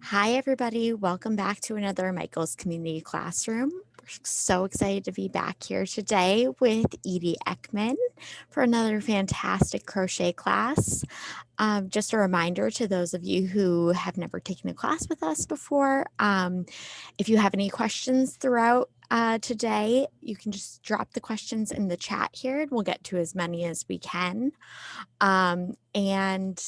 Hi, everybody. Welcome back to another Michael's Community Classroom. We're so excited to be back here today with Edie Ekman for another fantastic crochet class. Just a reminder to those of you who have never taken a class with us before, if you have any questions throughout today, you can just drop the questions in the chat here and we'll get to as many as we can. And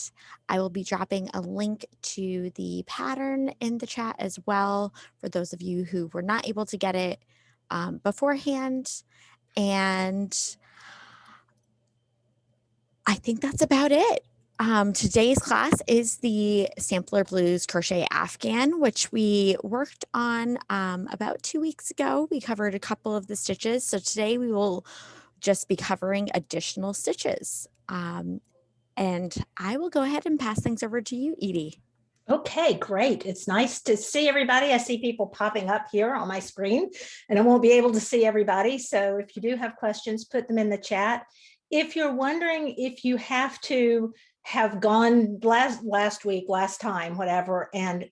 I will be dropping a link to the pattern in the chat as well for those of you who were not able to get it beforehand. And I think that's about it. Today's class is the Sampler Blues Crochet Afghan, which we worked on about 2 weeks ago. We covered a couple of the stitches. So today we will just be covering additional stitches. And I will go ahead and pass things over to you, Edie. Okay, great. It's nice to see everybody. I see people popping up here on my screen and I won't be able to see everybody. So if you do have questions, put them in the chat. If you're wondering if you have to have gone last week, last time, whatever, and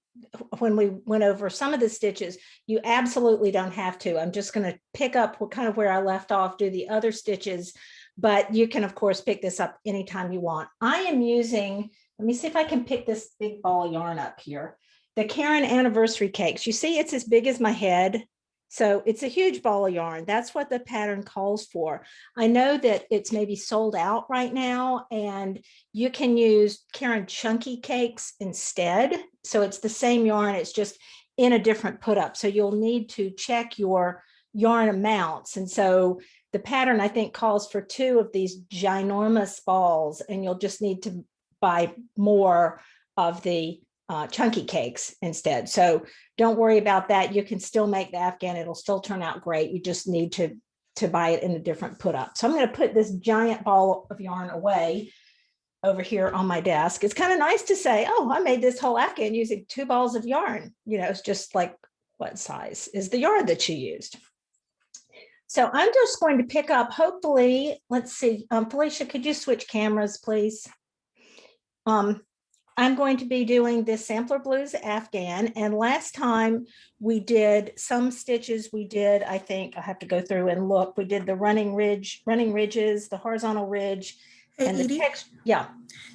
when we went over some of the stitches, you absolutely don't have to. I'm just going to pick up kind of where I left off, do the other stitches, but you can, of course, pick this up anytime you want. I am using, let me see if I can pick this big ball of yarn up here. The Caron Anniversary Cakes. You see, it's as big as my head. So it's a huge ball of yarn. That's what the pattern calls for. I know that it's maybe sold out right now and you can use Caron Chunky Cakes instead. So it's the same yarn, it's just in a different put up. So you'll need to check your yarn amounts. And so the pattern, I think, calls for 2 of these ginormous balls, and you'll just need to buy more of the chunky cakes instead. So don't worry about that. You can still make the Afghan. It'll still turn out great. You just need to buy it in a different put up. So I'm going to put this giant ball of yarn away over here on my desk. It's kind of nice to say, oh, I made this whole Afghan using 2 balls of yarn. You know, it's just like, what size is the yarn that you used? So I'm just going to pick up, hopefully, let's see, Felicia, could you switch cameras, please? I'm going to be doing this Sampler Blues Afghan, and last time we did some stitches. We did, I think I have to go through and look. We did the running ridges, the horizontal ridge, hey, and Edie, the text. Yeah,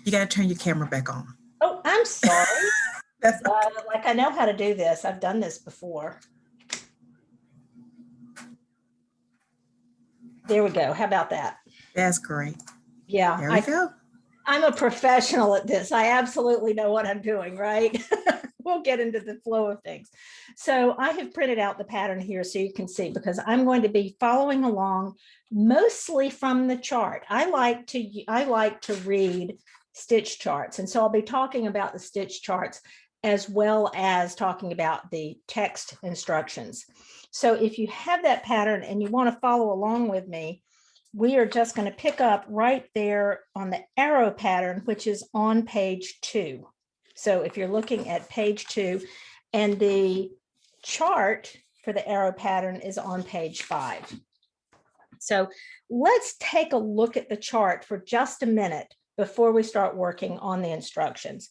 you got to turn your camera back on. Oh, I'm sorry. That's okay. Like I know how to do this. I've done this before. There we go. How about that? That's great. Yeah, there we go. I'm a professional at this. I absolutely know what I'm doing, right? We'll get into the flow of things. So I have printed out the pattern here so you can see, because I'm going to be following along mostly from the chart. I like to read stitch charts. And so I'll be talking about the stitch charts as well as talking about the text instructions. So if you have that pattern and you want to follow along with me, we are just going to pick up right there on the arrow pattern, which is on page 2. So if you're looking at page 2, and the chart for the arrow pattern is on page 5. So let's take a look at the chart for just a minute before we start working on the instructions.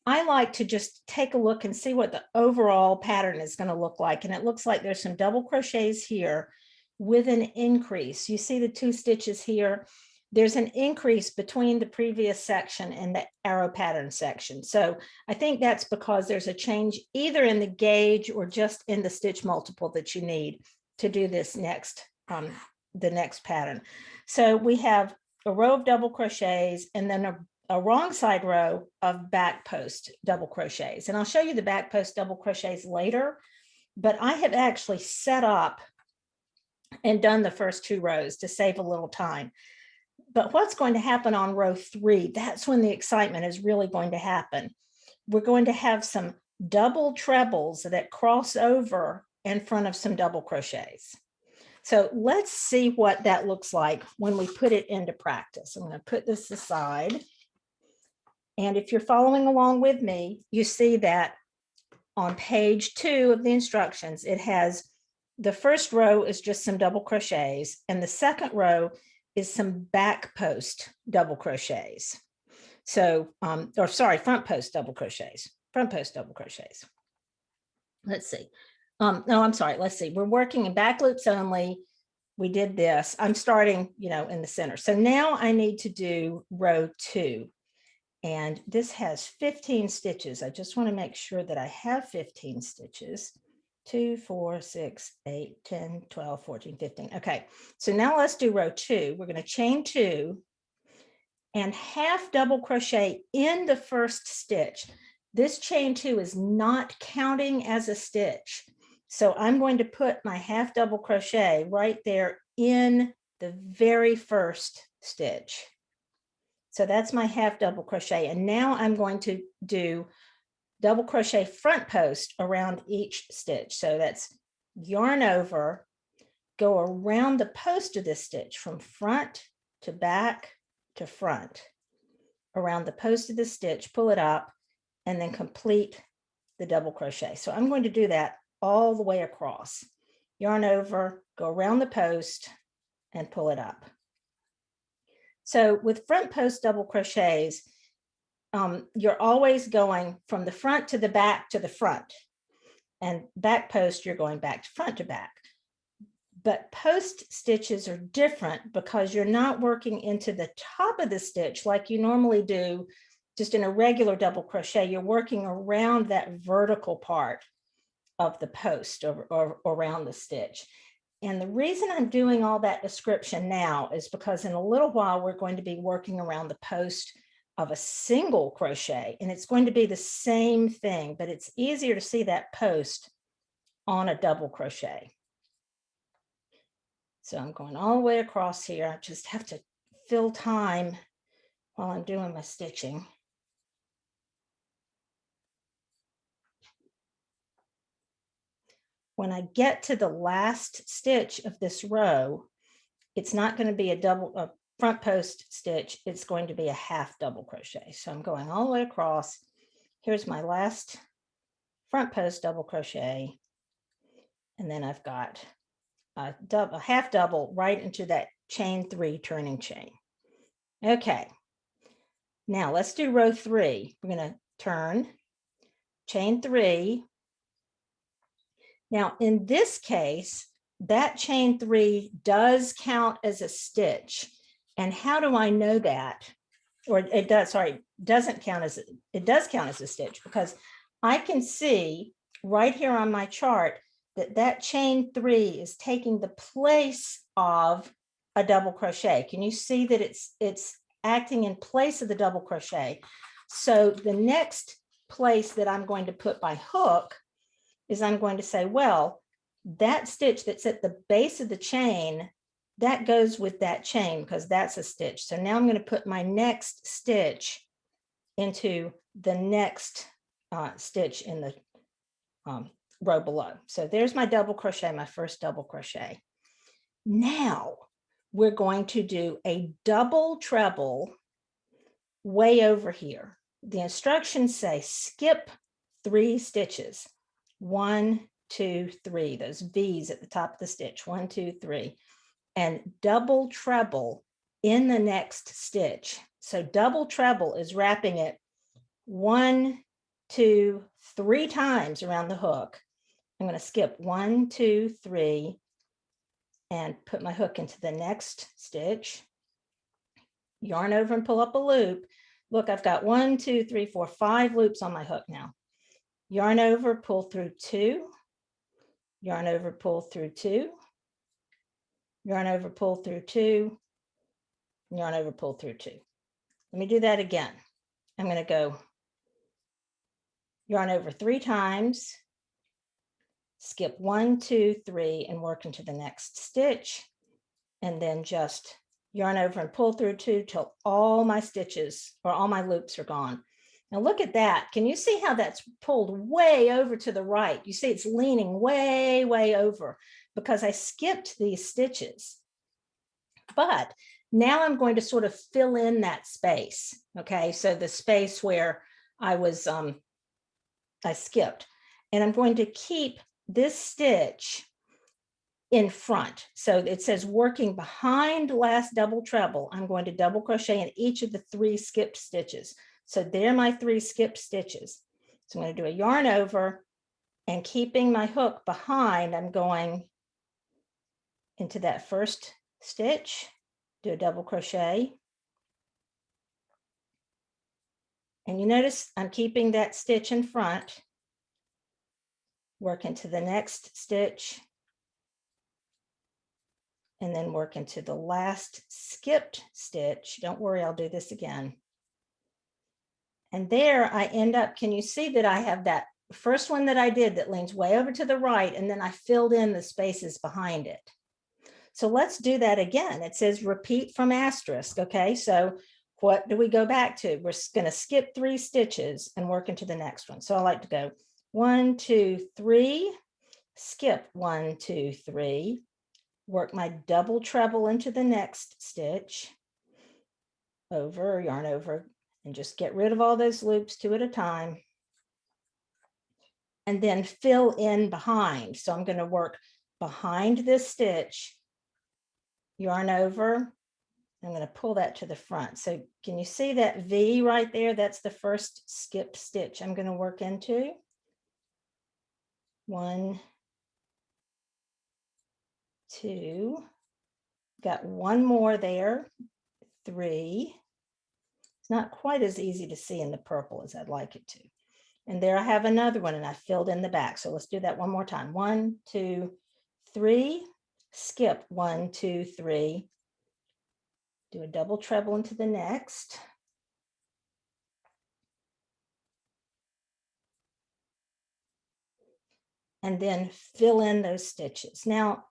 I like to just take a look and see what the overall pattern is going to look like. And it looks like there's some double crochets here with an increase. You see the 2 stitches here. There's an increase between the previous section and the arrow pattern section. So I think that's because there's a change either in the gauge or just in the stitch multiple that you need to do this next, the next pattern. So we have a row of double crochets and then a wrong side row of back post double crochets. And I'll show you the back post double crochets later, but I have actually set up and done the first 2 rows to save a little time. But what's going to happen on row 3, that's when the excitement is really going to happen. We're going to have some double trebles that cross over in front of some double crochets. So let's see what that looks like when we put it into practice. I'm going to put this aside. And if you're following along with me, you see that on page 2 of the instructions, it has the first row is just some double crochets, and the second row is some back post double crochets. So, front post double crochets. front post double crochets. Let's see. No, I'm sorry. Let's see. We're working in back loops only. We did this. I'm starting, in the center. So now I need to do row 2. And this has 15 stitches. I just want to make sure that I have 15 stitches. 2, 4, 6, 8, 10, 12, 14, 15. Okay, so now let's do row 2. We're going to chain 2 and half double crochet in the first stitch. This chain 2 is not counting as a stitch. So I'm going to put my half double crochet right there in the very first stitch. So that's my half double crochet. And now I'm going to do double crochet front post around each stitch. So that's yarn over, go around the post of this stitch from front to back to front, around the post of the stitch, pull it up, and then complete the double crochet. So I'm going to do that all the way across. Yarn over, go around the post, and pull it up. So with front post double crochets, you're always going from the front to the back to the front, and back post, you're going back to front to back. But post stitches are different because you're not working into the top of the stitch like you normally do just in a regular double crochet. You're working around that vertical part of the post or around the stitch. And the reason I'm doing all that description now is because in a little while, we're going to be working around the post of a single crochet, and it's going to be the same thing, but it's easier to see that post on a double crochet. So I'm going all the way across here. I just have to fill time while I'm doing my stitching. When I get to the last stitch of this row, it's not going to be a front post stitch. It's going to be a half double crochet. So I'm going all the way across. Here's my last front post double crochet. And then I've got a half double right into that chain 3 turning chain. Okay. Now let's do row 3. We're going to turn, chain 3. Now, in this case, that chain 3 does count as a stitch. And how do I know that? Or it does, sorry, doesn't count as, it does count as a stitch because I can see right here on my chart that that chain 3 is taking the place of a double crochet. Can you see that it's acting in place of the double crochet? So the next place that I'm going to put my hook is I'm going to say, well, that stitch that's at the base of the chain, that goes with that chain because that's a stitch. So now I'm going to put my next stitch into the next stitch in the row below. So there's my double crochet, my first double crochet. Now we're going to do a double treble way over here. The instructions say skip 3 stitches. 1, 2, 3, those V's at the top of the stitch, 1, 2, 3, and double treble in the next stitch. So double treble is wrapping it 1, 2, 3 times around the hook. I'm going to skip 1, 2, 3, and put my hook into the next stitch, yarn over and pull up a loop. Look, I've got 1, 2, 3, 4, 5 loops on my hook now. Yarn over, pull through 2, yarn over, pull through 2, yarn over, pull through 2, yarn over, pull through 2. Let me do that again. I'm going to go yarn over 3 times, skip 1, 2, 3, and work into the next stitch, and then just yarn over and pull through 2 till all my stitches or all my loops are gone. Now look at that. Can you see how that's pulled way over to the right? You see it's leaning way, way over because I skipped these stitches. But now I'm going to sort of fill in that space. Okay, so the space where I was, I skipped. And I'm going to keep this stitch in front. So it says working behind last double treble. I'm going to double crochet in each of the 3 skipped stitches. So there are my 3 skipped stitches. So I'm going to do a yarn over, and keeping my hook behind, I'm going into that first stitch, do a double crochet. And you notice I'm keeping that stitch in front, work into the next stitch, and then work into the last skipped stitch. Don't worry, I'll do this again. And there I end up, can you see that I have that first one that I did that leans way over to the right, and then I filled in the spaces behind it. So let's do that again. It says repeat from asterisk. Okay, so what do we go back to? We're going to skip 3 stitches and work into the next one. So I like to go 1, 2, 3, skip 1, 2, 3, work my double treble into the next stitch, over, yarn over, and just get rid of all those loops 2 at a time. And then fill in behind. So I'm going to work behind this stitch, yarn over. I'm going to pull that to the front. So can you see that V right there? That's the first skipped stitch I'm going to work into. 1, 2, got 1 more there, 3. It's not quite as easy to see in the purple as I'd like it to. And there I have another one, and I filled in the back. So let's do that one more time. 1, 2, 3, skip 1, 2, 3, do a double treble into the next. And then fill in those stitches. Now,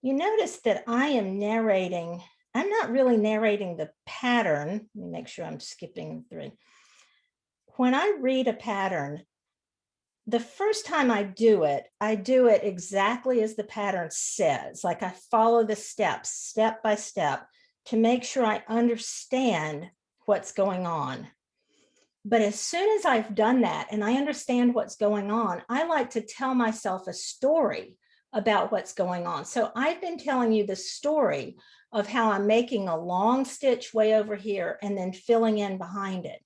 you notice that I am narrating, I'm not really narrating the pattern. Let me make sure I'm skipping 3. When I read a pattern, the first time I do it exactly as the pattern says. Like I follow the steps, step by step, to make sure I understand what's going on. But as soon as I've done that and I understand what's going on, I like to tell myself a story about what's going on. So I've been telling you the story of how I'm making a long stitch way over here and then filling in behind it.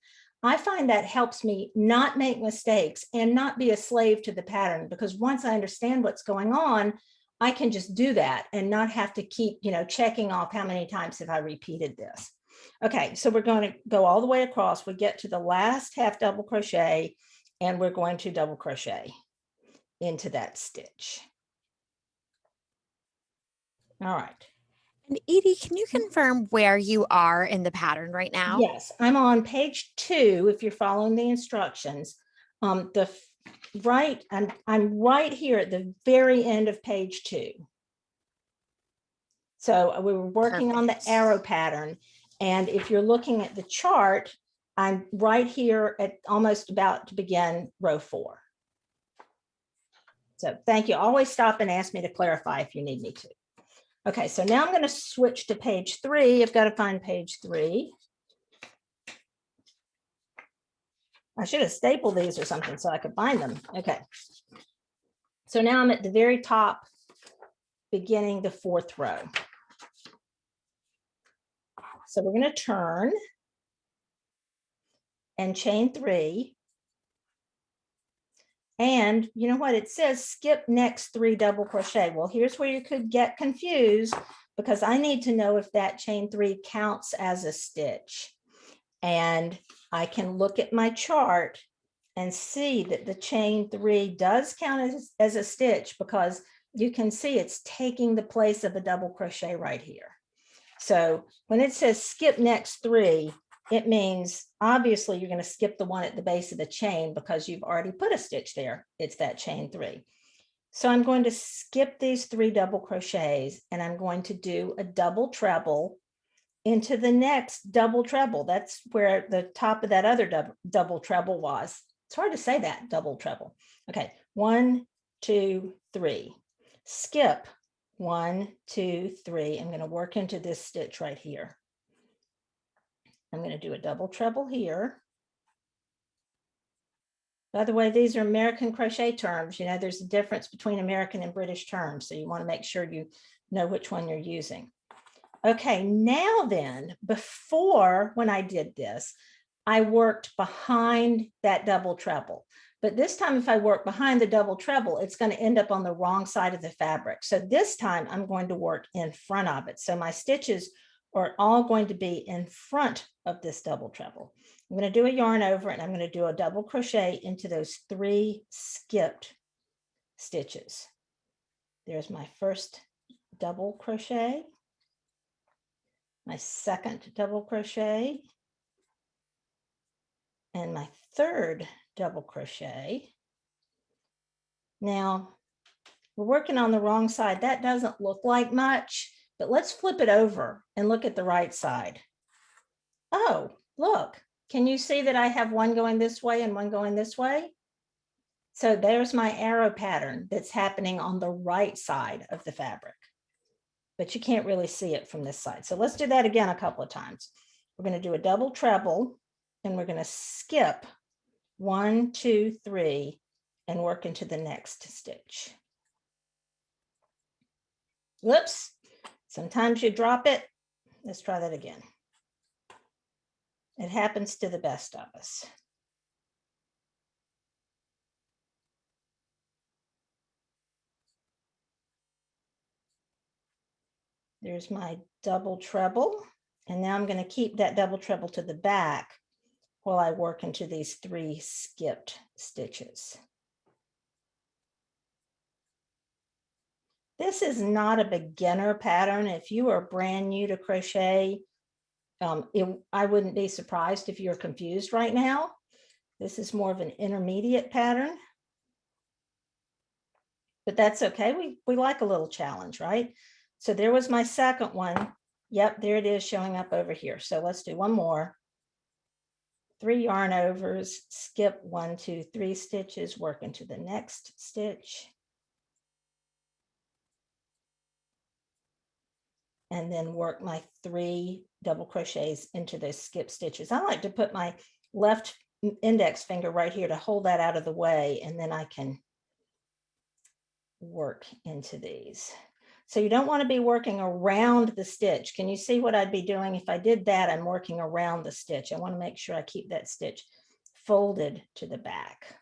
I find that helps me not make mistakes and not be a slave to the pattern, because once I understand what's going on, I can just do that and not have to keep, checking off how many times have I repeated this. Okay, so we're going to go all the way across. We get to the last half double crochet, and we're going to double crochet into that stitch. All right. And Edie, can you confirm where you are in the pattern right now? Yes, I'm on page 2. If you're following the instructions, I'm right here at the very end of page 2. So we were working on the arrow pattern, and if you're looking at the chart, I'm right here at almost about to begin row 4. So thank you. Always stop and ask me to clarify if you need me to. Okay, so now I'm going to switch to page 3. I've got to find page 3. I should have stapled these or something so I could find them. Okay. So now I'm at the very top, beginning the 4th row. So we're going to turn and chain 3. And you know what? It says skip next 3 double crochet. Well, here's where you could get confused, because I need to know if that chain 3 counts as a stitch. And I can look at my chart and see that the chain 3 does count as a stitch, because you can see it's taking the place of a double crochet right here. So when it says skip next 3, it means obviously you're going to skip the one at the base of the chain because you've already put a stitch there. It's that chain 3. So I'm going to skip these 3 double crochets, and I'm going to do a double treble into the next double treble. That's where the top of that other double treble was. It's hard to say that, double treble. Okay, 1, 2, 3. Skip 1, 2, 3. I'm going to work into this stitch right here. I'm going to do a double treble here. By the way, these are American crochet terms. There's a difference between American and British terms, so you want to make sure you know which one you're using. Okay, now then, before when I did this, I worked behind that double treble, But this time, if I work behind the double treble, it's going to end up on the wrong side of the fabric. So this time I'm going to work in front of it. So my stitches are all going to be in front of this double treble. I'm going to do a yarn over and I'm going to do a double crochet into those 3 skipped stitches. There's my first double crochet, my second double crochet, and my third double crochet. Now, we're working on the wrong side. That doesn't look like much, but let's flip it over and look at the right side. Oh, look, can you see that I have one going this way and one going this way? So there's my arrow pattern that's happening on the right side of the fabric, but you can't really see it from this side. So let's do that again a couple of times. We're going to do a double treble and we're going to skip 1, 2, 3 and work into the next stitch. Whoops, sometimes you drop it. Let's try that again. It happens to the best of us. There's my double treble. And now I'm going to keep that double treble to the back while I work into these 3 skipped stitches. This is not a beginner pattern. If you are brand new to crochet, I wouldn't be surprised if you're confused right now. This is more of an intermediate pattern, but that's okay. We like a little challenge, right? So there was my second one. Yep, there it is showing up over here. So let's do one more. 3 yarn overs, skip 1, 2, 3 stitches, work into the next stitch. And then work my 3 double crochets into those skip stitches. I like to put my left index finger right here to hold that out of the way, and then I can work into these. So you don't want to be working around the stitch. Can you see what I'd be doing if I did that? I'm working around the stitch. I want to make sure I keep that stitch folded to the back.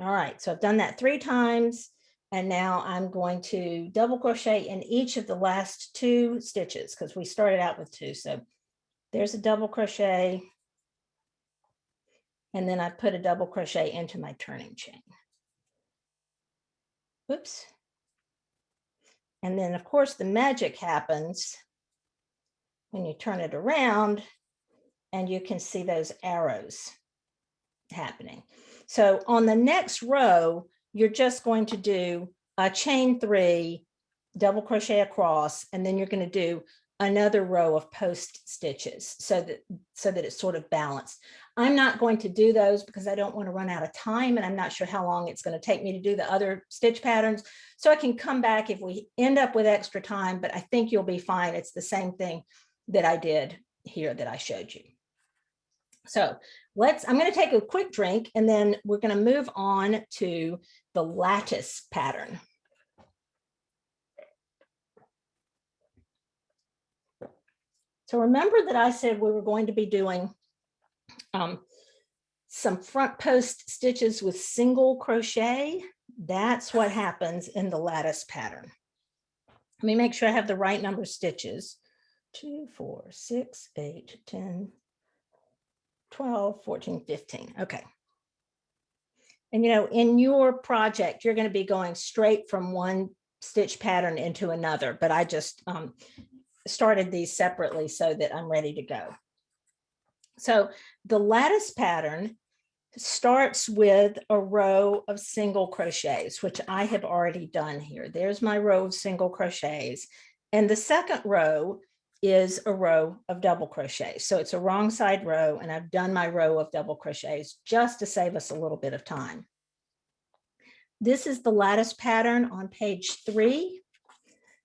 All right, so I've done that 3 times. And now I'm going to double crochet in each of the last 2 stitches because we started out with 2. So there's a double crochet. And then I put a double crochet into my turning chain. Oops. And then of course the magic happens when you turn it around and you can see those arrows happening. So on the next row, you're just going to do a chain 3, double crochet across, and then you're going to do another row of post stitches so that it's sort of balanced. I'm not going to do those because I don't want to run out of time, and I'm not sure how long it's going to take me to do the other stitch patterns. So I can come back if we end up with extra time, but I think you'll be fine. It's the same thing that I did here that I showed you. So I'm going to take a quick drink and then we're going to move on to the lattice pattern. So remember that I said we were going to be doing some front post stitches with single crochet. That's what happens in the lattice pattern. Let me make sure I have the right number of stitches. 2, 4, 6, 8, 10, 12, 14, 15. Okay. And you know, in your project, you're going to be going straight from one stitch pattern into another, but I just started these separately so that I'm ready to go. So the lattice pattern starts with a row of single crochets, which I have already done here. There's my row of single crochets. And the second row is a row of double crochets. So it's a wrong side row, and I've done my row of double crochets just to save us a little bit of time. This is the lattice pattern on page 3.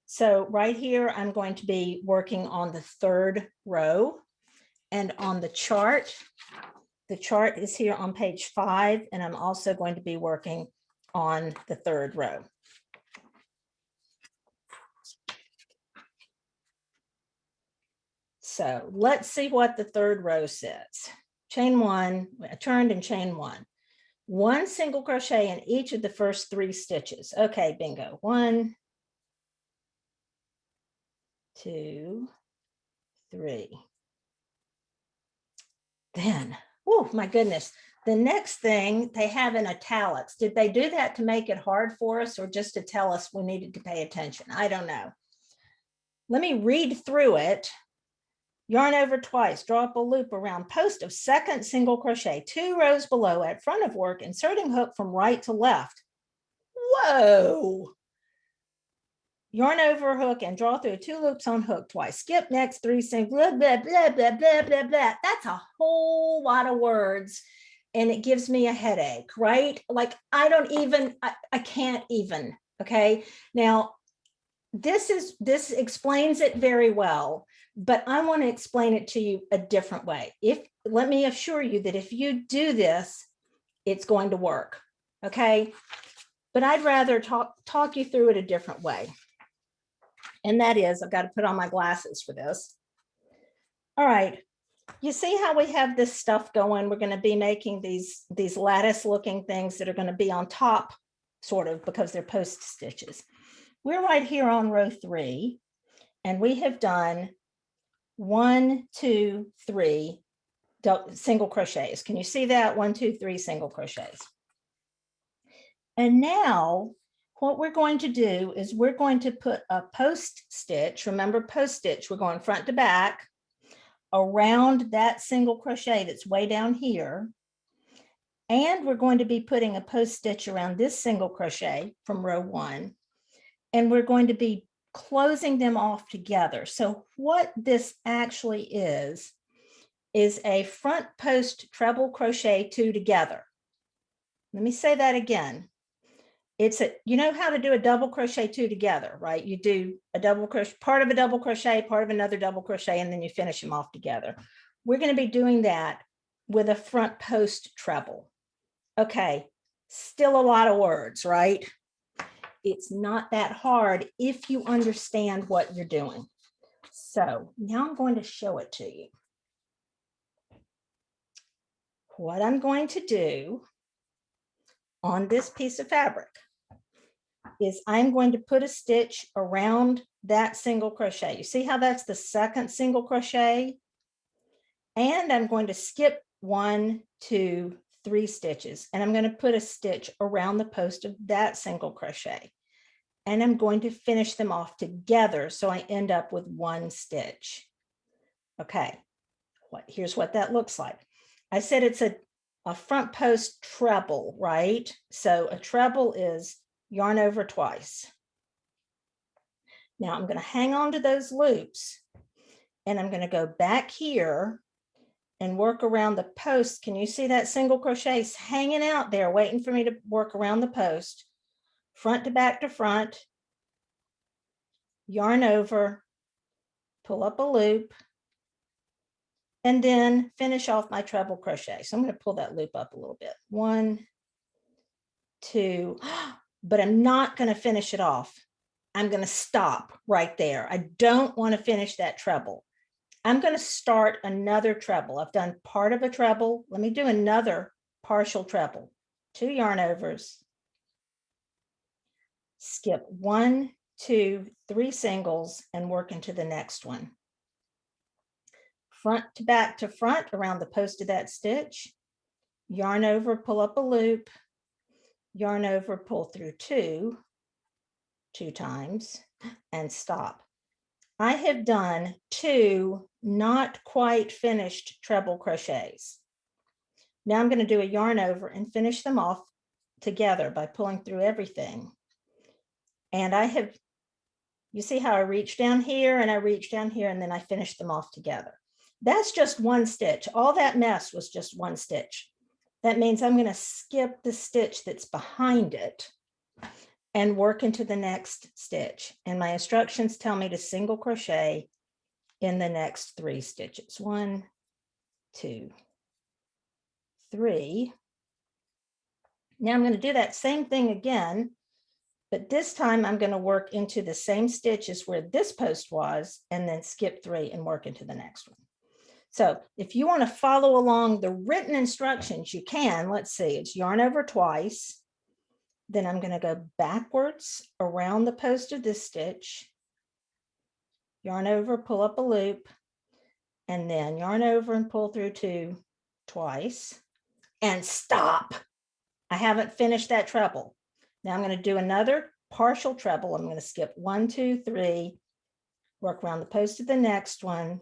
So right here, I'm going to be working on the 3rd row, and on the chart is here on page 5, and I'm also going to be working on the 3rd row. So let's see what the third row says. Chain one, I turned and chain one single crochet in each of the first 3 stitches. Okay, bingo. 1, 2, 3. Then, oh my goodness, the next thing they have in italics. Did they do that to make it hard for us or just to tell us we needed to pay attention? I don't know. Let me read through it. Yarn over twice, draw up a loop around post of second single crochet, 2 rows below at front of work, inserting hook from right to left. Whoa. Yarn over hook and draw through 2 loops on hook twice. Skip next 3 single, blah, blah, blah, blah, blah, blah, blah. That's a whole lot of words and it gives me a headache, right? Like I can't even, okay? Now, this explains it very well, but I want to explain it to you a different way. Let me assure you that if you do this, it's going to work, okay? But I'd rather talk you through it a different way. And that is, I've got to put on my glasses for this. All right, you see how we have this stuff going? We're going to be making these lattice looking things that are going to be on top, sort of, because they're post stitches. We're right here on row 3, and we have done 1, 2, 3 single crochets. Can you see that? 1, 2, 3 single crochets. And now what we're going to do is we're going to put a post stitch. Remember, post stitch, we're going front to back around that single crochet that's way down here. And we're going to be putting a post stitch around this single crochet from row 1. And we're going to be closing them off together. So what this actually is a front post treble crochet 2 together. Let me say that again. You know how to do a double crochet 2 together, right? You do a double crochet, part of a double crochet, part of another double crochet, and then you finish them off together. We're going to be doing that with a front post treble. Okay, still a lot of words, right? It's not that hard if you understand what you're doing. So now I'm going to show it to you. What I'm going to do on this piece of fabric is I'm going to put a stitch around that single crochet. You see how that's the second single crochet? And I'm going to skip 1, 2, 3 stitches, and I'm going to put a stitch around the post of that single crochet. And I'm going to finish them off together so I end up with 1 stitch. Okay, here's what that looks like. I said it's a front post treble, right? So a treble is yarn over twice. Now I'm going to hang on to those loops and I'm going to go back here and work around the post. Can you see that single crochet is hanging out there waiting for me to work around the post? Front to back to front, yarn over, pull up a loop, and then finish off my treble crochet. So I'm going to pull that loop up a little bit. 1, 2, but I'm not going to finish it off. I'm going to stop right there. I don't want to finish that treble. I'm going to start another treble. I've done part of a treble. Let me do another partial treble. 2 yarn overs. Skip 1, 2, 3 singles and work into the next one. Front to back to front around the post of that stitch. Yarn over, pull up a loop. Yarn over, pull through 2 times and stop. I have done 2 not quite finished treble crochets. Now I'm going to do a yarn over and finish them off together by pulling through everything. And you see how I reach down here and I reach down here and then I finish them off together. That's just 1 stitch. All that mess was just 1 stitch. That means I'm going to skip the stitch that's behind it and work into the next stitch. And my instructions tell me to single crochet in the next 3 stitches. 1, 2, 3. Now I'm going to do that same thing again, but this time I'm going to work into the same stitches where this post was, and then skip 3 and work into the next one. So if you want to follow along the written instructions, you can. Let's see, it's yarn over twice. Then I'm going to go backwards around the post of this stitch, yarn over, pull up a loop, and then yarn over and pull through 2 twice, and stop. I haven't finished that treble. Now I'm going to do another partial treble. I'm going to skip 1, 2, 3, work around the post of the next one,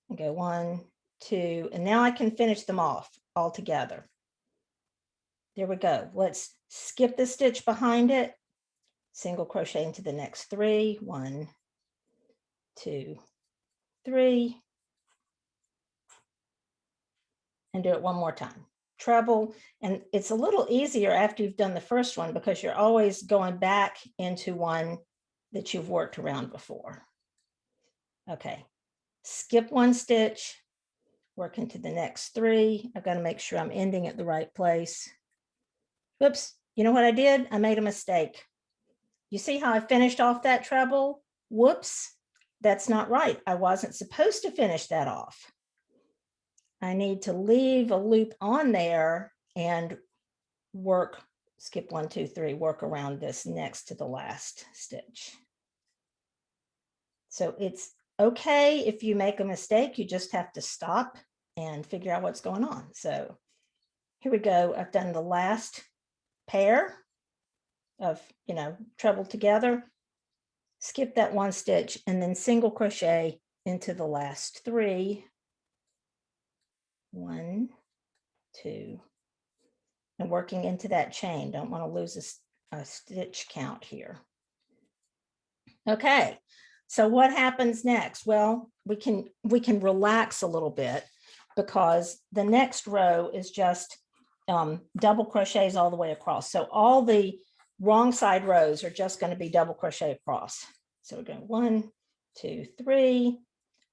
and go 1, 2, and now I can finish them off all together. There we go. Let's skip the stitch behind it, single crochet into the next 3, 1, 2, 3, and do it one more time. Treble, and it's a little easier after you've done the first one because you're always going back into one that you've worked around before. Okay, skip 1 stitch, work into the next 3. I've got to make sure I'm ending at the right place. Whoops, you know what I did? I made a mistake. You see how I finished off that treble? Whoops, that's not right. I wasn't supposed to finish that off. I need to leave a loop on there and work, skip 1, 2, 3, work around this next to the last stitch. So it's okay if you make a mistake, you just have to stop and figure out what's going on. So here we go. I've done the last pair of, treble together, skip that 1 stitch, and then single crochet into the last 3. 1, 2, and working into that chain. Don't want to lose a stitch count here. Okay, so what happens next? Well, we can relax a little bit because the next row is just double crochets all the way across. So all the wrong side rows are just going to be double crochet across. So we're going 1, 2, 3,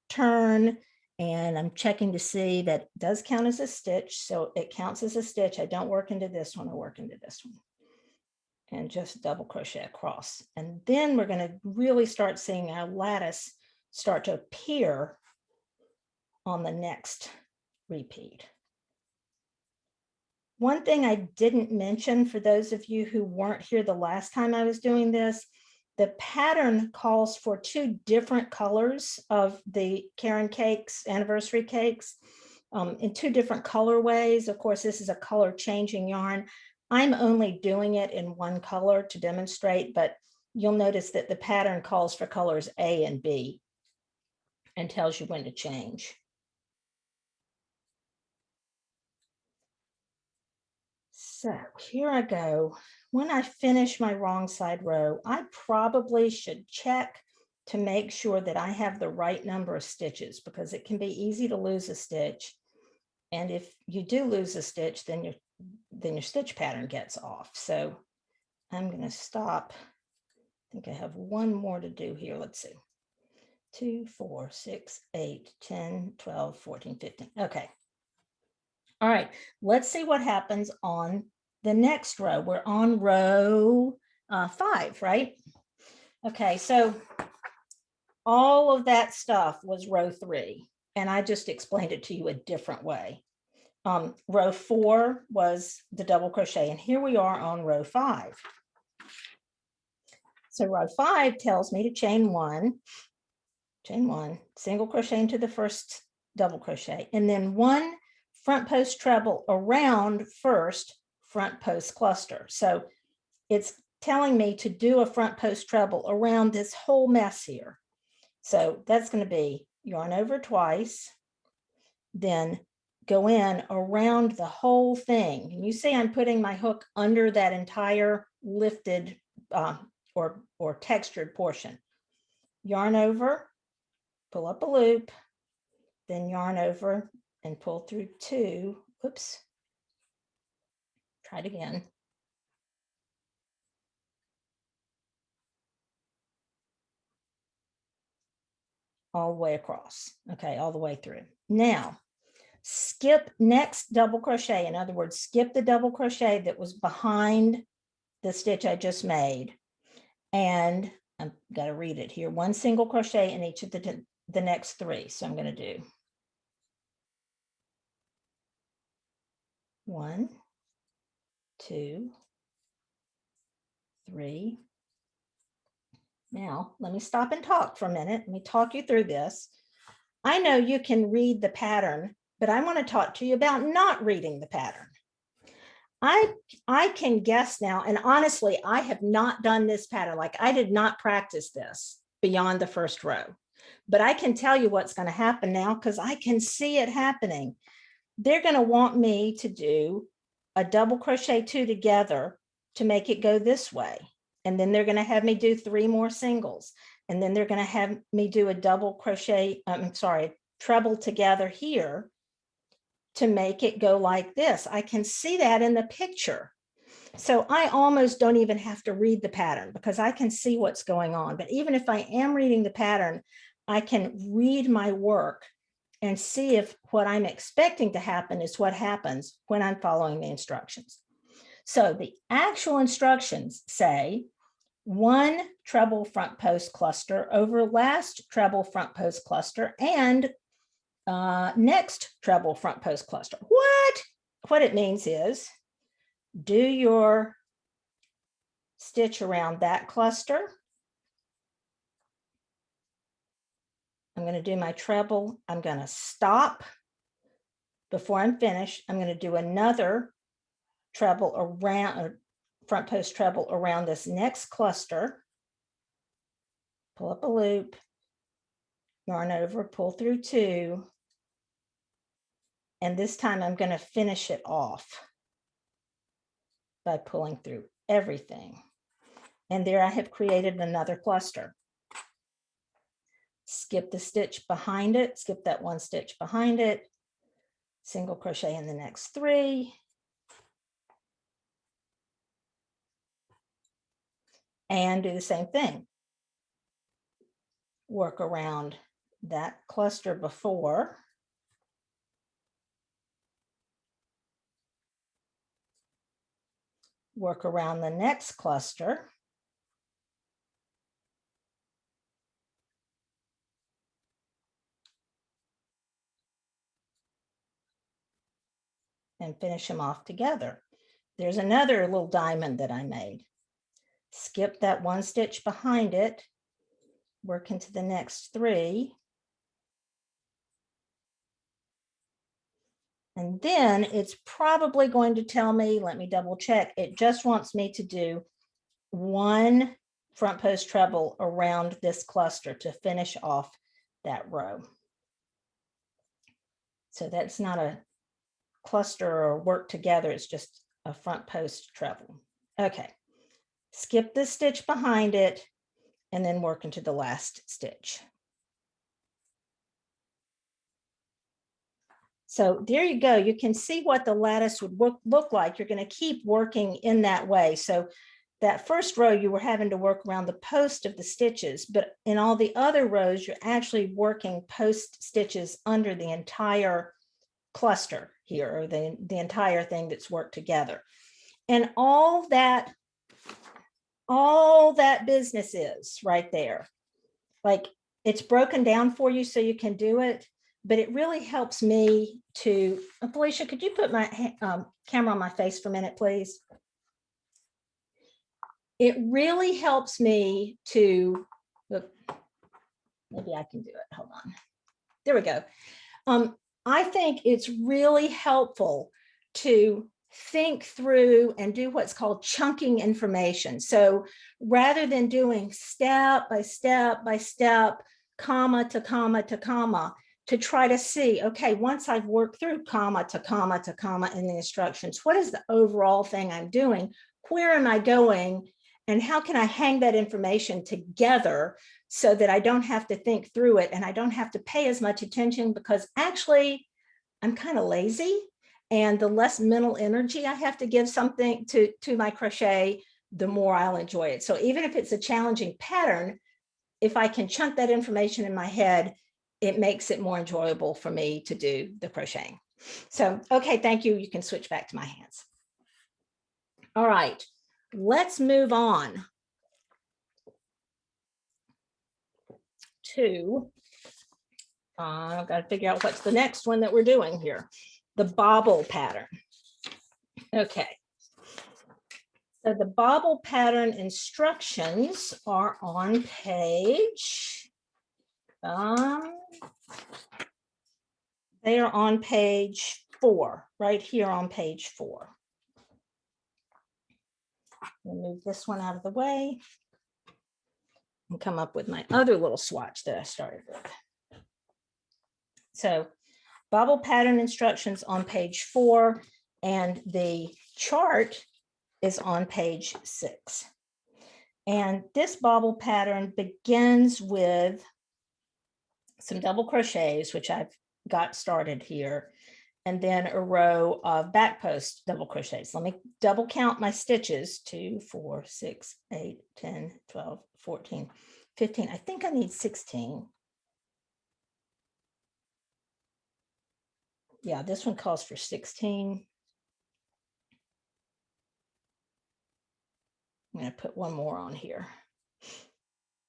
turn, and I'm checking to see that it does count as a stitch. So it counts as a stitch. I don't work into this one, I work into this one. And just double crochet across. And then we're going to really start seeing our lattice start to appear on the next repeat. One thing I didn't mention for those of you who weren't here the last time I was doing this, the pattern calls for 2 different colors of the Caron Cakes, Anniversary Cakes, in 2 different colorways. Of course, this is a color changing yarn. I'm only doing it in 1 color to demonstrate, but you'll notice that the pattern calls for colors A and B and tells you when to change. So here I go. When I finish my wrong side row, I probably should check to make sure that I have the right number of stitches because it can be easy to lose a stitch. And if you do lose a stitch, then your stitch pattern gets off. So I'm going to stop. I think I have 1 more to do here. Let's see. 2, 4, 6, 8, 10, 12, 14, 15. Okay. All right. Let's see what happens on the next row. We're on row 5, right? Okay. So all of that stuff was row 3, and I just explained it to you a different way. Row 4 was the double crochet, and here we are on row 5. So row 5 tells me to chain 1, single crochet into the first double crochet, and then 1 front post treble around first front post cluster. So it's telling me to do a front post treble around this whole mess here. So that's going to be yarn over twice, then go in around the whole thing. And you see I'm putting my hook under that entire lifted or textured portion. Yarn over, pull up a loop, then yarn over and pull through 2. Oops. Try it again. All the way across. Okay, all the way through. Now, skip next double crochet. In other words, skip the double crochet that was behind the stitch I just made. And I've got to read it here. 1 single crochet in each of the next 3. So I'm going to do 1, 2, 3. Now, let me stop and talk for a minute. Let me talk you through this. I know you can read the pattern, but I want to talk to you about not reading the pattern. I can guess now, and honestly, I have not done this pattern. Like, I did not practice this beyond the first row, but I can tell you what's going to happen now because I can see it happening. They're going to want me to do a double crochet 2 together to make it go this way. And then they're going to have me do 3 more singles. And then they're going to have me do a double crochet, treble together here to make it go like this. I can see that in the picture. So I almost don't even have to read the pattern because I can see what's going on. But even if I am reading the pattern, I can read my work and see if what I'm expecting to happen is what happens when I'm following the instructions. So the actual instructions say 1 treble front post cluster over last treble front post cluster and next treble front post cluster. What it means is do your stitch around that cluster. I'm going to do my treble. I'm going to stop before I'm finished. I'm going to do another treble around, front post treble around this next cluster. Pull up a loop, yarn over, pull through 2. And this time I'm going to finish it off by pulling through everything. And there I have created another cluster. Skip the stitch behind it, skip that 1 stitch behind it, single crochet in the next 3. And do the same thing. Work around that cluster before. Work around the next cluster. And finish them off together. There's another little diamond that I made. Skip that 1 stitch behind it, work into the next 3. And then it's probably going to tell me, let me double check, it just wants me to do 1 front post treble around this cluster to finish off that row. So that's not a cluster or work together, it's just a front post treble. Okay, skip the stitch behind it and then work into the last stitch. So there you go. You can see what the lattice would look like. You're going to keep working in that way. So that first row, you were having to work around the post of the stitches, but in all the other rows, you're actually working post stitches under the entire cluster here, or the entire thing that's worked together. And all that business is right there. Like, it's broken down for you so you can do it, but it really helps me to, Felicia, could you put my camera on my face for a minute, please? It really helps me to, look, maybe I can do it, hold on. There we go. I think it's really helpful to think through and do what's called chunking information. So rather than doing step by step by step, comma to comma to comma, to try to see, okay, once I've worked through comma to comma to comma in the instructions, what is the overall thing I'm doing? Where am I going? And how can I hang that information together so that I don't have to think through it and I don't have to pay as much attention, because actually I'm kind of lazy, and the less mental energy I have to give something to my crochet, the more I'll enjoy it. So even if it's a challenging pattern, if I can chunk that information in my head, it makes it more enjoyable for me to do the crocheting. So, okay, thank you. You can switch back to my hands. All right. let's move on to, I've got to figure out what's the next one that we're doing here. The Bobble pattern. Okay. So the Bobble pattern instructions are on page, they are on page 4, right here on page 4. I'll move this one out of the way and come up with my other little swatch that I started with. So Bobble pattern instructions on page 4, and the chart is on page 6. And this Bobble pattern begins with some double crochets, which I've got started here, and then a row of back post double crochets. Let me double count my stitches: 2, 4, 6, 8, 10, 12, 14, 15. I think I need 16. Yeah, this one calls for 16. I'm going to put one more on here.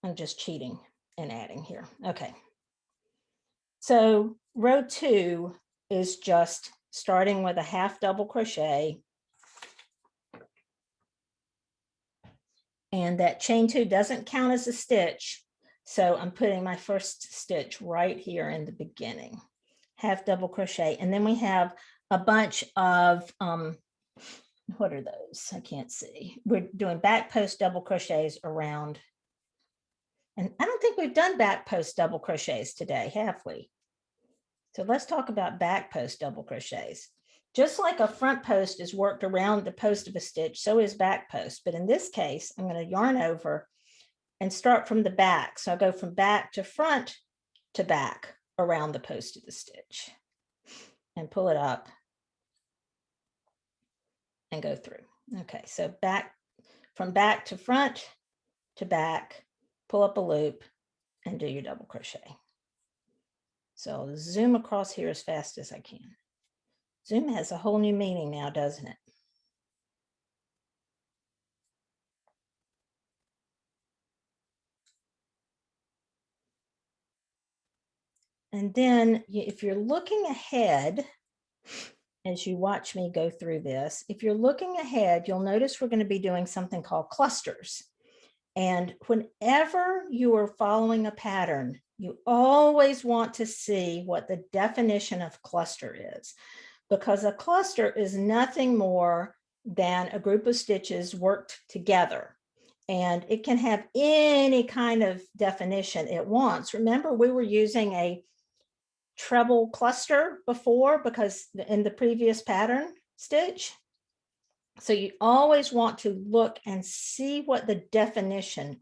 I'm just cheating and adding here. Okay. So row 2 is just starting with a half double crochet. And that chain 2 doesn't count as a stitch. So I'm putting my first stitch right here in the beginning. Half double crochet. And then we have a bunch of, what are those? I can't see. We're doing back post double crochets around. And I don't think we've done back post double crochets today, have we? So let's talk about back post double crochets. Just like a front post is worked around the post of a stitch, so is back post. But in this case, I'm going to yarn over and start from the back. So I'll go from back to front to back around the post of the stitch and pull it up and go through. Okay, so back, from back to front to back, pull up a loop and do your double crochet. So I'll zoom across here as fast as I can. Zoom has a whole new meaning now, doesn't it? And then if you're looking ahead, as you watch me go through this, if you're looking ahead, you'll notice we're going to be doing something called clusters. And whenever you are following a pattern, you always want to see what the definition of cluster is, because a cluster is nothing more than a group of stitches worked together. And it can have any kind of definition it wants. Remember, we were using a treble cluster before because in the previous pattern stitch. So you always want to look and see what the definition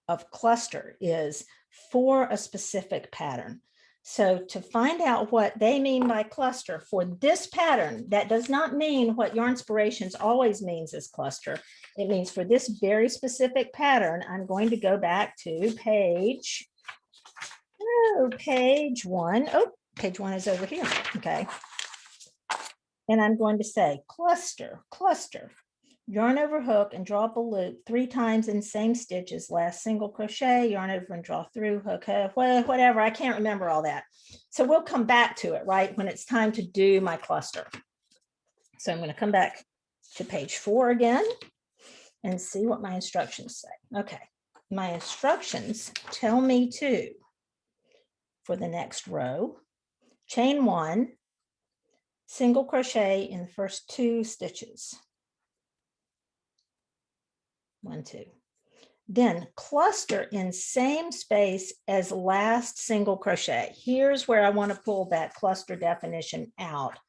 of cluster is for a specific pattern. So to find out what they mean by cluster for this pattern, that does not mean what Yarn Inspirations always means as cluster. It means for this very specific pattern, I'm going to go back to page 1. Oh, page 1 is over here. Okay. And I'm going to say cluster, cluster, yarn over hook and draw up a loop 3 times in same stitches, last single crochet, yarn over and draw through, hook, whatever. I can't remember all that. So we'll come back to it, right, when it's time to do my cluster. So I'm going to come back to page 4 again and see what my instructions say. Okay, my instructions tell me to, for the next row, chain 1, single crochet in the first 2 stitches. 1, 2. Then cluster in same space as last single crochet. Here's where I want to pull that cluster definition out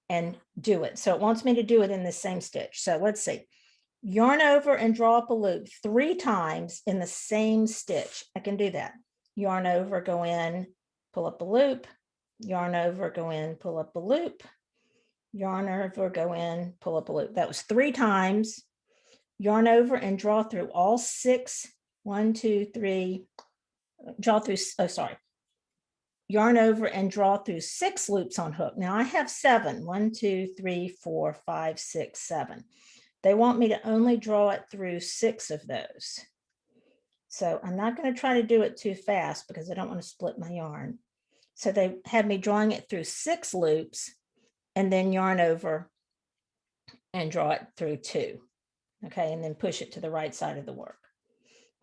and do it. So it wants me to do it in the same stitch. So let's see. Yarn over and draw up a loop 3 times in the same stitch. I can do that. Yarn over, go in, pull up a loop, yarn over, go in, pull up a loop, yarn over, go in, pull up a loop. That was 3 times. Yarn over and draw through all 6. 1, 2, 3. Draw through, oh, sorry. Yarn over and draw through 6 loops on hook. Now I have 7. 1, 2, 3, 4, 5, 6, 7. They want me to only draw it through 6 of those. So I'm not going to try to do it too fast because I don't want to split my yarn. So they had me drawing it through 6 loops and then yarn over and draw it through 2. Okay, and then push it to the right side of the work.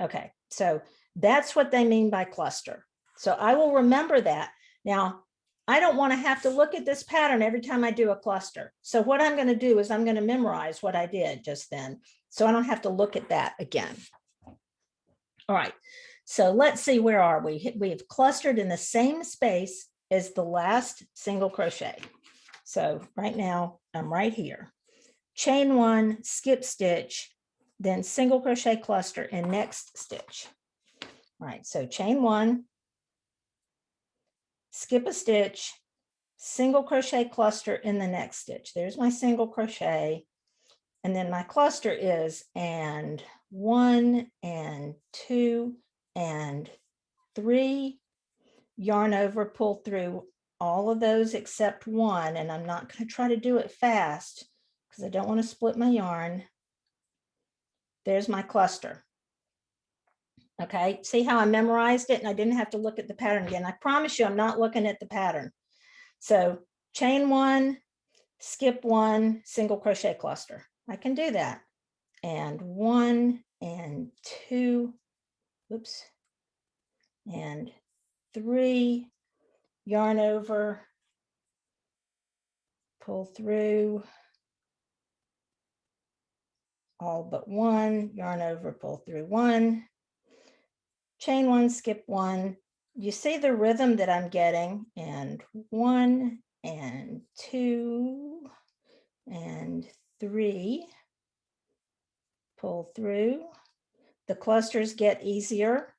Okay, so that's what they mean by cluster. So I will remember that. Now, I don't want to have to look at this pattern every time I do a cluster. So what I'm going to do is I'm going to memorize what I did just then, so I don't have to look at that again. All right, so let's see, where are we? We have clustered in the same space as the last single crochet. So right now I'm right here. Chain 1, skip stitch, then single crochet cluster and next stitch. All right, so chain 1, skip a stitch, single crochet cluster in the next stitch. There's my single crochet. And then my cluster is and 1 and 2 and 3, yarn over, pull through all of those except 1. And I'm not going to try to do it fast because I don't want to split my yarn. There's my cluster. Okay, see how I memorized it and I didn't have to look at the pattern again. I promise you I'm not looking at the pattern. So chain 1, skip 1, single crochet cluster. I can do that. And 1 and 2, oops, and 3, yarn over, pull through all but 1, yarn over, pull through 1, chain 1, skip 1. You see the rhythm that I'm getting, and 1 and 2 and 3, pull through. The clusters get easier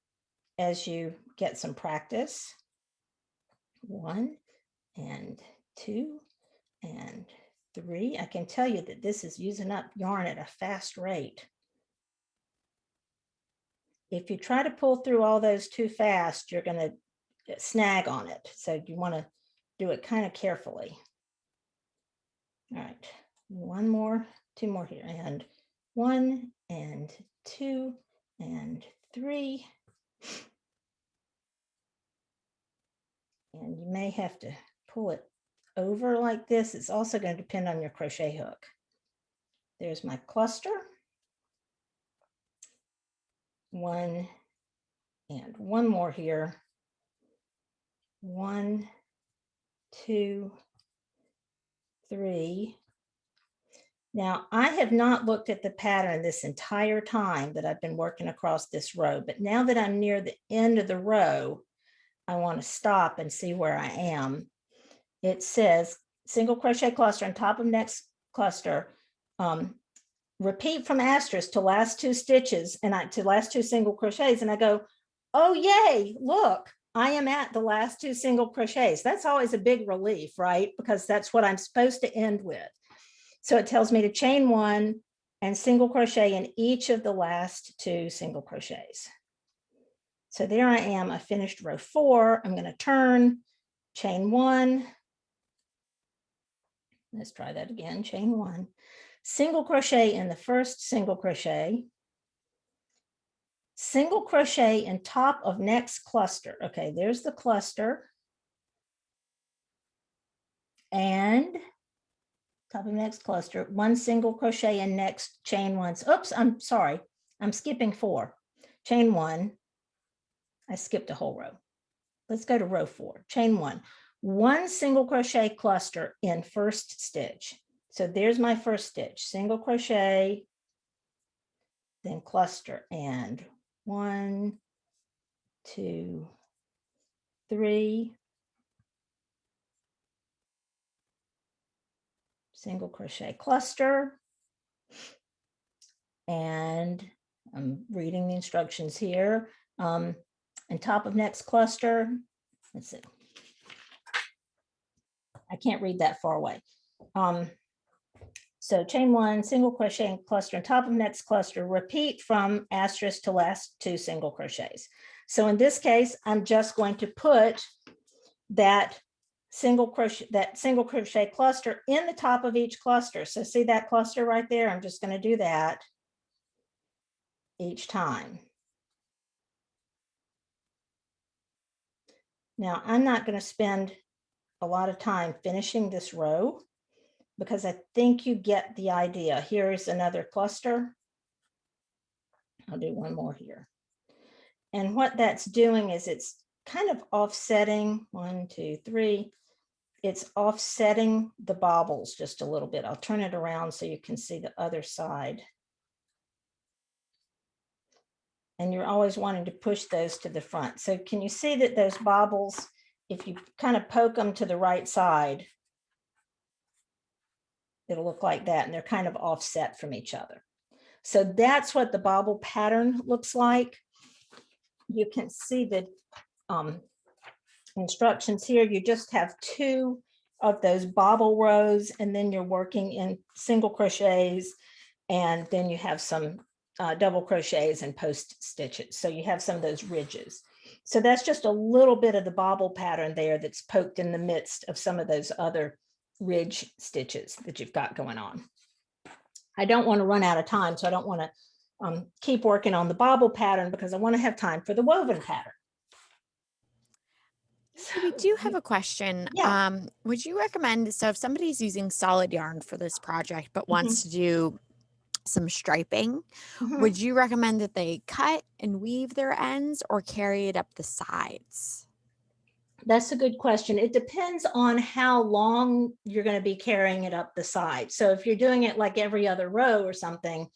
as you get some practice. 1 and 2 and 3. I can tell you that this is using up yarn at a fast rate. If you try to pull through all those too fast, you're going to snag on it. So you want to do it kind of carefully. All right, 1 more, 2 more here, and 1 and 2 and 3. And you may have to pull it over like this. It's also going to depend on your crochet hook. There's my cluster. 1 and 1 more here. 1, 2, 3. Now, I have not looked at the pattern this entire time that I've been working across this row, but now that I'm near the end of the row, I want to stop and see where I am. It says single crochet cluster on top of next cluster. Repeat from asterisk to last 2 stitches and to last 2 single crochets. And I go, oh, yay, look, I am at the last 2 single crochets. That's always a big relief, right? Because that's what I'm supposed to end with. So it tells me to chain 1 and single crochet in each of the last 2 single crochets. So there I am. I finished row 4. I'm going to turn, chain 1. Let's try that again. Chain 1, single crochet in the first single crochet, single crochet in top of next cluster. Okay, there's the cluster. And top of next cluster, 1 single crochet in next, chain 1. Oops, I'm sorry. I'm skipping 4. Chain 1. I skipped a whole row. Let's go to row 4. Chain 1. 1 single crochet cluster in first stitch. So there's my first stitch. Single crochet, then cluster, and 1, 2, 3. Single crochet cluster. And I'm reading the instructions here. And top of next cluster, let's see. I can't read that far away. So chain 1, single crochet and cluster, and top of next cluster, repeat from asterisk to last 2 single crochets. So in this case, I'm just going to put that single crochet cluster in the top of each cluster. So see that cluster right there? I'm just going to do that each time. Now I'm not going to spend a lot of time finishing this row because I think you get the idea. Here's another cluster. I'll do one more here. And what that's doing is it's kind of offsetting 1, 2, 3. It's offsetting the bobbles just a little bit. I'll turn it around so you can see the other side. And you're always wanting to push those to the front. So can you see that those bobbles, if you kind of poke them to the right side, it'll look like that, and they're kind of offset from each other. So that's what the bobble pattern looks like. You can see the instructions here. You just have 2 of those bobble rows, and then you're working in single crochets, and then you have some double crochets and post stitches. So you have some of those ridges. So that's just a little bit of the bobble pattern there that's poked in the midst of some of those other ridge stitches that you've got going on. I don't want to run out of time, so I don't want to keep working on the bobble pattern because I want to have time for the woven pattern. So we do have a question. Yeah. Would you recommend, so if somebody's using solid yarn for this project but wants to do some striping, would you recommend that they cut and weave their ends or carry it up the sides? That's a good question. It depends on how long you're going to be carrying it up the side. So if you're doing it like every other row or something,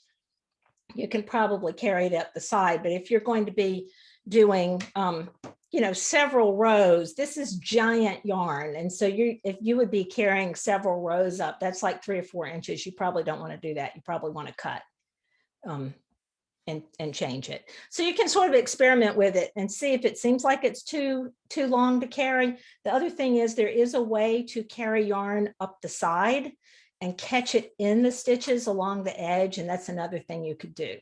you can probably carry it up the side. But if you're going to be doing, several rows, this is giant yarn. And so if you would be carrying several rows up, that's like 3 or 4 inches. You probably don't want to do that. You probably want to cut and change it. So you can sort of experiment with it and see if it seems like it's too long to carry. The other thing is there is a way to carry yarn up the side and catch it in the stitches along the edge. And that's another thing you could do.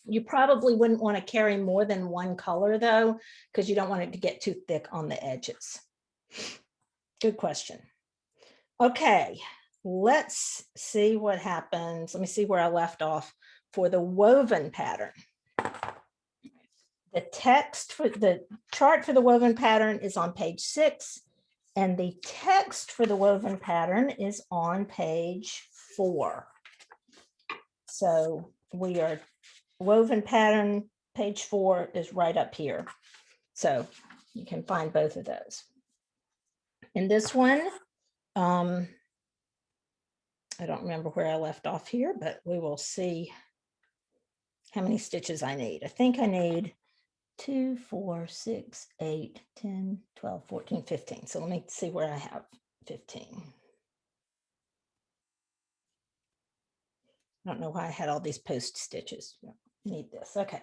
You probably wouldn't want to carry more than one color though, because you don't want it to get too thick on the edges. Good question. Okay, let's see what happens. Let me see where I left off for the woven pattern. The text for the chart for the woven pattern is on page 6, and the text for the woven pattern is on page 4. So we are woven pattern, page 4 is right up here. So you can find both of those. In this one, I don't remember where I left off here, but we will see how many stitches I need. I think I need 2, 4, 6, 8, 10, 12, 14, 15. So let me see where I have 15. I don't know why I had all these post stitches. Need this. Okay.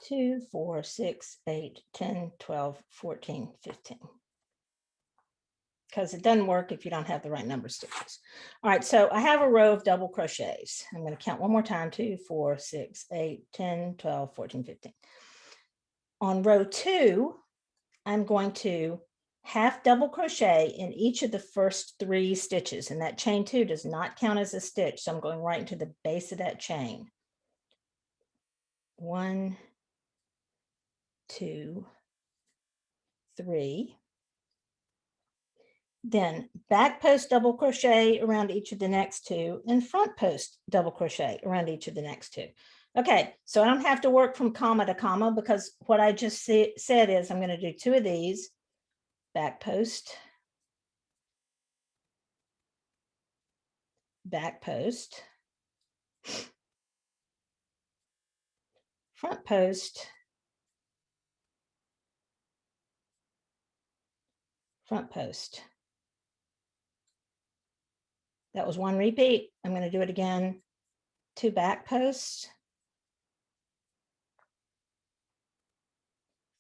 2, 4, 6, 8, 10, 12, 14, 15. Because it doesn't work if you don't have the right number of stitches. All right, so I have a row of double crochets. I'm going to count one more time. 2, 4, 6, 8, 10, 12, 14, 15. On row 2, I'm going to half double crochet in each of the first 3 stitches, and that chain 2 does not count as a stitch, so I'm going right into the base of that chain. 1, 2, 3. Then back post double crochet around each of the next 2, and front post double crochet around each of the next 2. Okay, so I don't have to work from comma to comma because what I just said is I'm going to do 2 of these, back post, front post, front post. That was 1 repeat. I'm going to do it again. 2 back posts,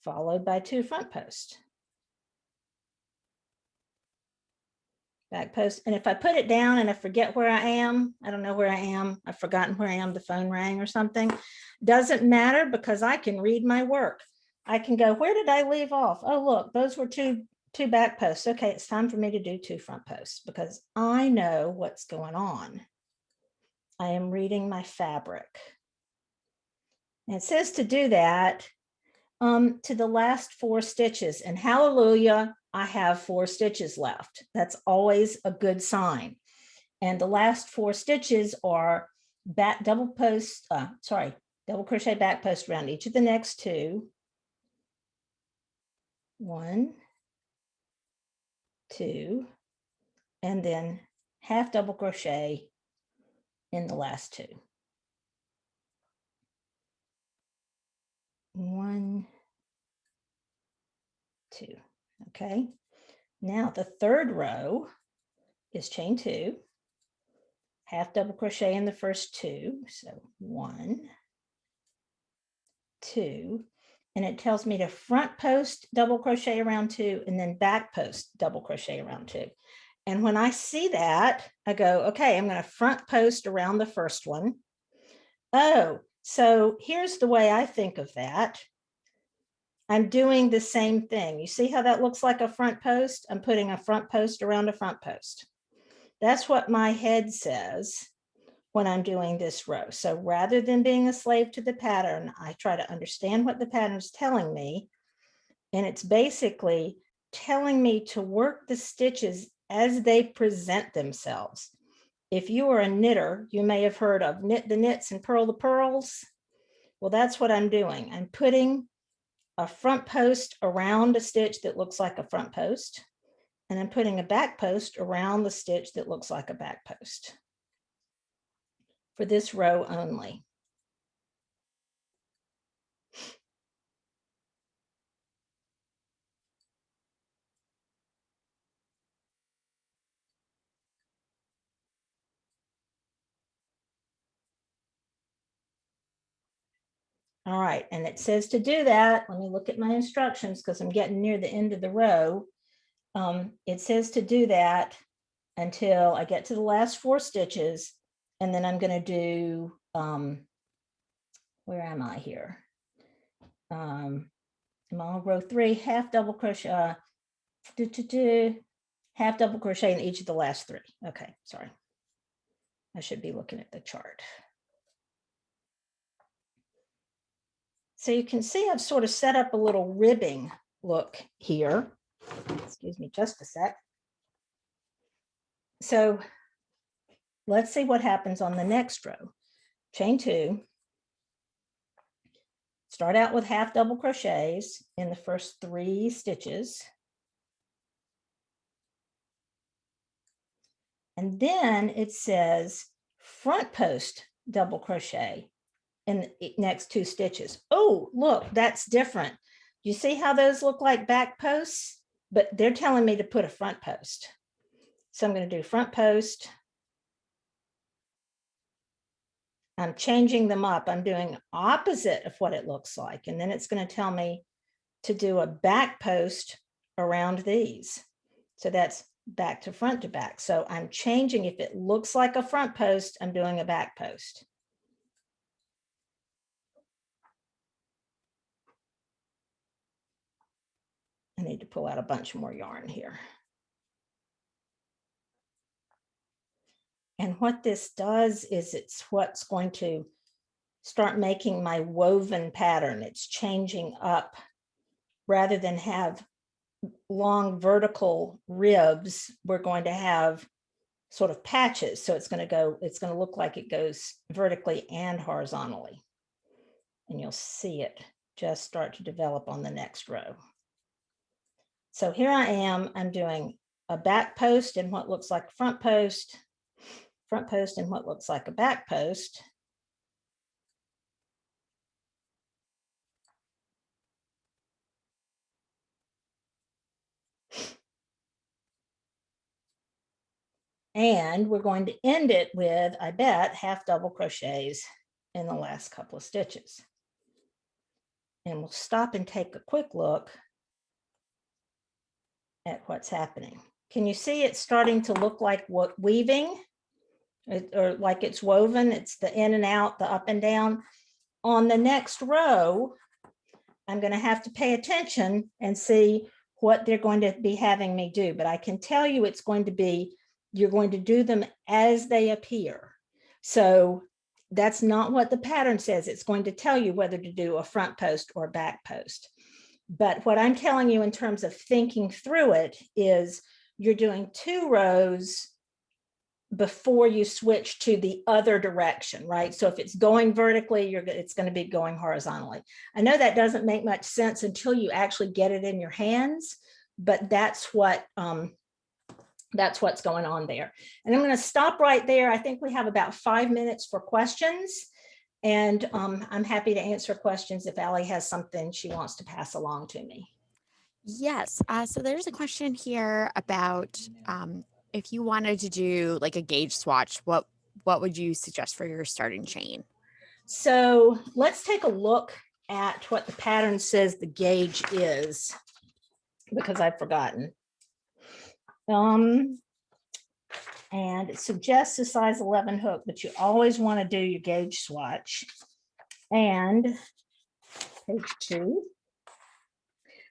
followed by 2 front posts. Back post. And if I put it down and I forget where I am, I don't know where I am, I've forgotten where I am, the phone rang or something, doesn't matter because I can read my work. I can go, where did I leave off? Oh, look, those were two back posts. Okay, it's time for me to do 2 front posts because I know what's going on. I am reading my fabric. And it says to do that to the last 4 stitches, and hallelujah, I have 4 stitches left. That's always a good sign. And the last 4 stitches are double crochet back post around each of the next 2. 1, 2, and then half double crochet in the last 2. 1, 2. Okay. Now the 3rd row is chain 2, half double crochet in the first 2. So 1, 2, and it tells me to front post double crochet around 2 and then back post double crochet around 2. And when I see that, I go, okay, I'm going to front post around the first one. Oh, so here's the way I think of that. I'm doing the same thing. You see how that looks like a front post? I'm putting a front post around a front post. That's what my head says when I'm doing this row. So rather than being a slave to the pattern, I try to understand what the pattern is telling me. And it's basically telling me to work the stitches as they present themselves. If you are a knitter, you may have heard of knit the knits and purl the pearls. Well, that's what I'm doing. I'm putting a front post around a stitch that looks like a front post, and I'm putting a back post around the stitch that looks like a back post for this row only. All right, and it says to do that. Let me look at my instructions because I'm getting near the end of the row. It says to do that until I get to the last 4 stitches, and then I'm going to do, where am I here? I'm on row 3, half double crochet, half double crochet in each of the last 3. Okay, sorry. I should be looking at the chart. So you can see I've sort of set up a little ribbing look here. Excuse me, just a sec. So let's see what happens on the next row. Chain 2. Start out with half double crochets in the first 3 stitches. And then it says front post double crochet in the next 2 stitches. Oh, look, that's different. You see how those look like back posts, but they're telling me to put a front post. So I'm going to do front post. I'm changing them up. I'm doing opposite of what it looks like. And then it's going to tell me to do a back post around these. So that's back to front to back. So I'm changing. If it looks like a front post, I'm doing a back post. I need to pull out a bunch more yarn here. And what this does is it's what's going to start making my woven pattern. It's changing up rather than have long vertical ribs. We're going to have sort of patches. So it's going to look like it goes vertically and horizontally. And you'll see it just start to develop on the next row. So here I am, I'm doing a back post in what looks like a front post in what looks like a back post. And we're going to end it with, I bet, half double crochets in the last couple of stitches. And we'll stop and take a quick look at what's happening. Can you see it's starting to look like what weaving, or like it's woven? It's the in and out, the up and down. On the next row, I'm going to have to pay attention and see what they're going to be having me do. But I can tell you it's going to be, you're going to do them as they appear. So that's not what the pattern says. It's going to tell you whether to do a front post or back post. But what I'm telling you in terms of thinking through it is you're doing 2 rows before you switch to the other direction, right? So if it's going vertically, it's going to be going horizontally. I know that doesn't make much sense until you actually get it in your hands, but that's what's going on there. And I'm going to stop right there. I think we have about 5 minutes for questions. And I'm happy to answer questions if Allie has something she wants to pass along to me. Yes. So there's a question here about if you wanted to do like a gauge swatch, what would you suggest for your starting chain? So let's take a look at what the pattern says the gauge is, because I've forgotten. And it suggests a size 11 hook, but you always want to do your gauge swatch. And page 2.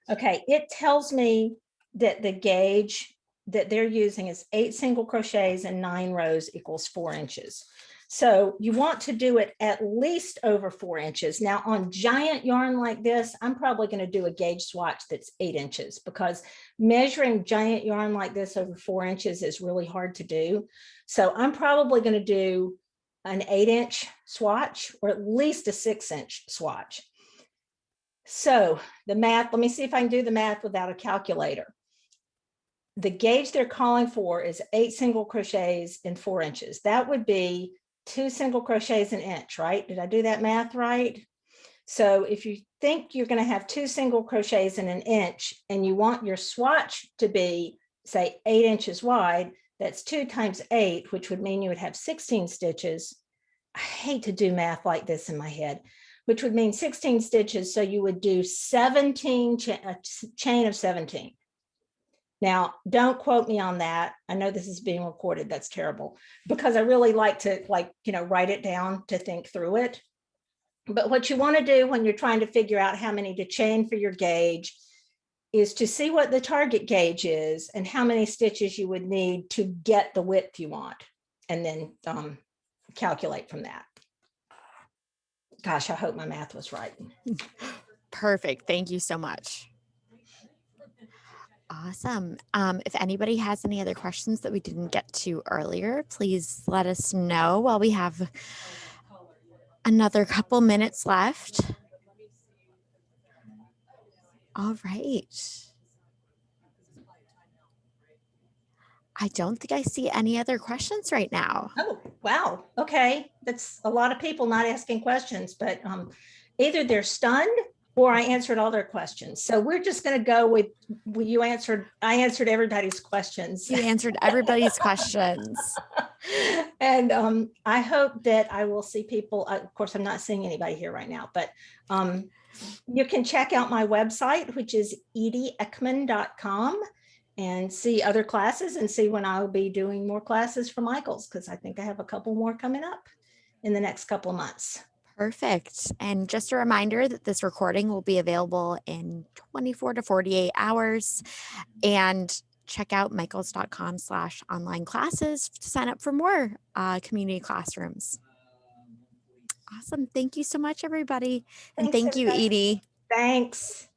Okay, it tells me that the gauge that they're using is 8 single crochets and 9 rows equals 4 inches. So you want to do it at least over 4 inches. Now on giant yarn like this, I'm probably going to do a gauge swatch that's 8 inches, because measuring giant yarn like this over 4 inches is really hard to do. So I'm probably going to do an 8-inch swatch, or at least a 6-inch swatch. So the math, let me see if I can do the math without a calculator. The gauge they're calling for is 8 single crochets in 4 inches. That would be 2 single crochets an inch, right? Did I do that math right? So if you think you're going to have 2 single crochets in an inch and you want your swatch to be, say, 8 inches wide, that's 2 times 8, which would mean you would have 16 stitches. I hate to do math like this in my head, which would mean 16 stitches. So you would do 17, a chain of 17. Now, don't quote me on that. I know this is being recorded. That's terrible, because I really like to write it down to think through it. But what you want to do when you're trying to figure out how many to chain for your gauge is to see what the target gauge is and how many stitches you would need to get the width you want, and then calculate from that. Gosh, I hope my math was right. Perfect. Thank you so much. Awesome. If anybody has any other questions that we didn't get to earlier, please let us know while we have another couple minutes left. All right. I don't think I see any other questions right now. Oh, wow. Okay. That's a lot of people not asking questions, but either they're stunned or I answered all their questions. So we're just going to go with I answered everybody's questions. You answered everybody's questions. And I hope that I will see people. Of course, I'm not seeing anybody here right now, but you can check out my website, which is edieekman.com, and see other classes and see when I'll be doing more classes for Michaels, because I think I have a couple more coming up in the next couple of months. Perfect. And just a reminder that this recording will be available in 24 to 48 hours. And check out michaels.com/online classes to sign up for more community classrooms. Awesome. Thank you so much, everybody. And Thanks, thank you, everybody. Edie. Thanks.